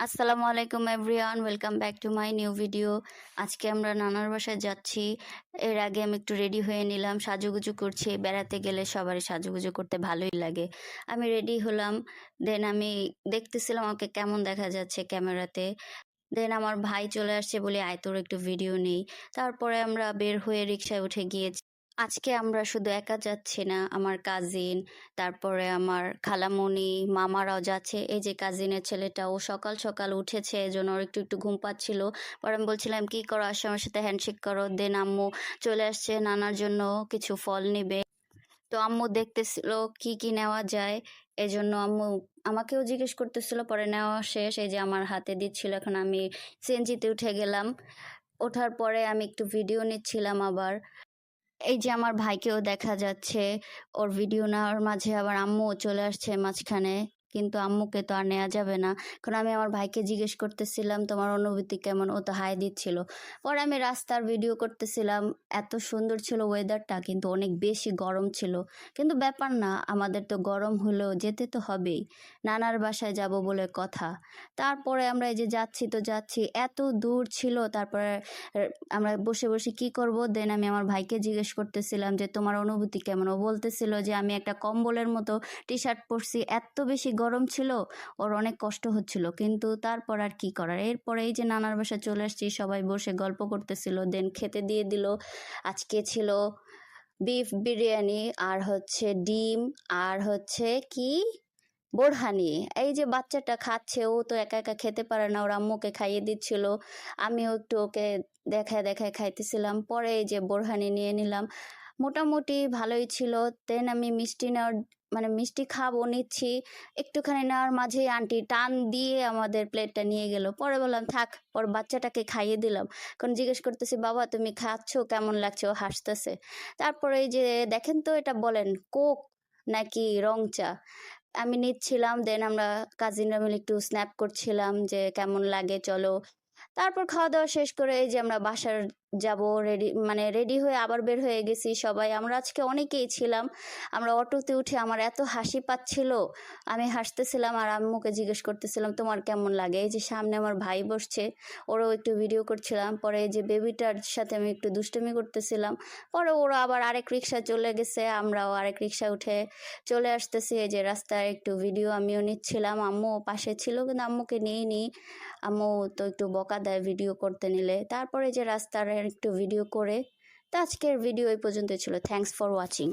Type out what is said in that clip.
আসসালামু আলাইকুম everyone, welcome back to my new video. আজকে আমরা নানার বাসায় যাচ্ছি। এর আগে আমি একটু রেডি হয়ে নিলাম, সাজুগুজু করছি। বেড়াতে গেলে সবারই সাজুগুজু করতে ভালোই লাগে। আমি রেডি হলাম, দেন আমি দেখতেছিলাম ওকে কেমন দেখা যাচ্ছে ক্যামেরাতে। দেন আমার ভাই চলে আসছে, বলে আয় তোর একটু ভিডিও নেই। তারপরে আমরা বের হয়ে রিক্সায় উঠে গিয়েছি। আজকে আমরা শুধু একা যাচ্ছি না, আমার কাজিন, তারপরে আমার খালামণি, মামারাও যাচ্ছে। এই যে কাজিনের ছেলেটা, ও সকাল সকাল উঠেছে, এজন্য ওর একটু একটু ঘুম পাচ্ছিল। পরে আমি বলছিলাম কি করো, আসো আমার সাথে হ্যান্ডশেক করো। দেন আম্মু চলে আসছে নানার জন্য কিছু ফল নিবে। তো আম্মু দেখতেছিল কি কি নেওয়া যায়, এজন্য আম্মু আমাকেও জিজ্ঞেস করতেছিল। পরে নেওয়া শেষ, এই যে আমার হাতে দিচ্ছিল। এখন আমি সিএনজিতে উঠে গেলাম। ওঠার পরে আমি একটু ভিডিও নিচ্ছিলাম আবার। এই যে আমার ভাইকেও দেখা যাচ্ছে, ওর ভিডিও নেওয়ার মাঝে আবার আম্মুও চলে আসছে মাঝখানে। কিন্তু আম্মুকে তো আর নেওয়া যাবে না। এখন আমি আমার ভাইকে জিজ্ঞেস করতেছিলাম তোমার অনুভূতি কেমন, ও তো হাই দিচ্ছিল। পরে আমি রাস্তার ভিডিও করতেছিলাম। এত সুন্দর ছিল ওয়েদারটা, কিন্তু অনেক বেশি গরম ছিল। কিন্তু ব্যাপার না, আমাদের তো গরম হলেও যেতে তো হবেই, নানার বাসায় যাব বলে কথা। তারপরে আমরা এই যে যাচ্ছি তো যাচ্ছি, এত দূর ছিল। তারপরে আমরা বসে বসে কি করব। দেন আমি আমার ভাইকে জিজ্ঞেস করতেছিলাম যে তোমার অনুভূতি কেমন। ও বলতেছিল যে আমি একটা কম্বলের মতো টি শার্ট পরছি, এত বেশি গরম ছিল, ওর অনেক কষ্ট হচ্ছিল। কিন্তু তারপর আর কি করার। এরপরে এই যে নানার বাসায় চলে আসছি, সবাই বসে গল্প করতেছিল। দেন খেতে দিয়ে দিল। আজকে ছিল বিফ বিরিয়ানি, আর হচ্ছে ডিম, আর হচ্ছে কি বোরহানি। এই যে বাচ্চাটা খাচ্ছে, ও তো একা একা খেতে পারে না, ওর আম্মুকে খাইয়ে দিচ্ছিল। আমিও একটু ওকে দেখায় দেখায় খাইতেছিলাম। পরে এই যে বোরহানি নিয়ে নিলাম, মোটামুটি ভালোই ছিল। দেন আমি মিষ্টি নেওয়ার মানে মিষ্টি খাবো নিচ্ছি, একটুখানি নেওয়ার মাঝেই আন্টি টান দিয়ে আমাদের প্লেটটা নিয়ে গেল। পরে বললাম থাক, ওর বাচ্চাটাকে খাইয়ে দিলাম। এখন জিজ্ঞেস করতেছি বাবা তুমি খাচ্ছ কেমন লাগছে, ও হাসতেছে। তারপরে এই যে দেখেন তো, এটা বলেন কোক নাকি রং চা। আমি নিচ্ছিলাম। দেন আমরা কাজিনরা মিলে একটু স্ন্যাপ করছিলাম যে কেমন লাগে চলো। তারপর খাওয়া দাওয়া শেষ করে এই যে আমরা বাসার যাব, রেডি হয়ে আবার বের হয়ে গেছি সবাই। আমরা আজকে অনেকেই ছিলাম। আমরা অটোতে উঠে আমার এত হাসি পাচ্ছিল, আমি হাসতেছিলাম আর আম্মুকে জিজ্ঞেস করতেছিলাম তোমার কেমন লাগে। এই যে সামনে আমার ভাই বসছে, ওরও একটু ভিডিও করছিলাম। পরে এই যে বেবিটার সাথে আমি একটু দুষ্টুমি করতেছিলাম। পরে ওরা আবার আরেক রিক্সা চলে গেছে, আমরাও আরেক রিক্সা উঠে চলে আসতেছি। এই যে রাস্তায় একটু ভিডিও আমিও নিচ্ছিলাম, আম্মু পাশে ছিল কিন্তু আম্মুকে নিইনি। আম্মু তো একটু বকা দেয় ভিডিও করতে নিলে। তারপরে যে রাস্তার একটু ভিডিও করে। তো আজকের ভিডিও এই পর্যন্ত ছিল। Thanks for watching.